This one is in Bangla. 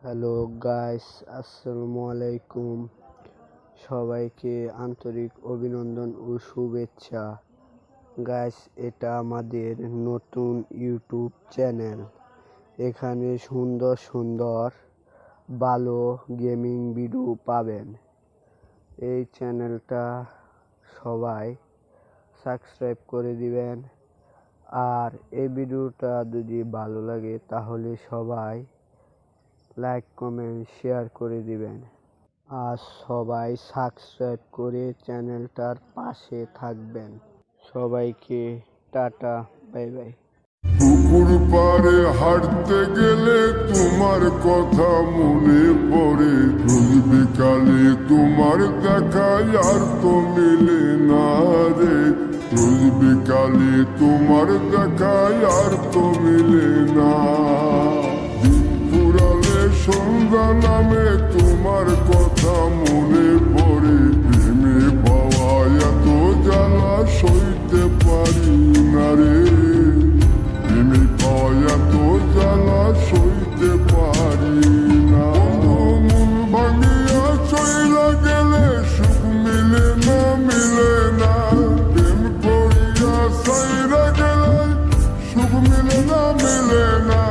হ্যালো গাইস, আসসালামু আলাইকুম। সবাইকে আন্তরিক অভিনন্দন ও শুভেচ্ছা। গাইস, এটা আমাদের নতুন ইউটিউব চ্যানেল। এখানে সুন্দর সুন্দর ভালো গেমিং ভিডিও পাবেন। এই চ্যানেলটা সবাই সাবস্ক্রাইব করে দিবেন। আর এই ভিডিওটা যদি ভালো লাগে তাহলে সবাই লাইক কমেন্ট শেয়ার করে দিবেন। আর সবাই সাবস্ক্রাইব করে চ্যানেলটার পাশে থাকবেন। সবাইকে টাটা, বাই বাই। পুকুর পাড়ে হাঁটতে গেলে তোমার কথা মনে পড়ে, রোজ বিকালে তোমার দেখা আর তো মিলে না রে, রোজ বিকালে তোমার দেখা আর তো মিলে না। দিন ফুরালে সন্ধ্যা নামে তোমার কথা মনে পড়ে, প্রেমে পাওয়া এত জ্বালা সইতে পারি না রে, প্রেমে পাওয়া এত জ্বালা সইতে পারি না। মন ভাঙিয়া চইলা গেলে সুখ মিলে না, মিলে না। প্রেম করিয়া সাইরা গেলে সুখ মিলে না, মিলে না।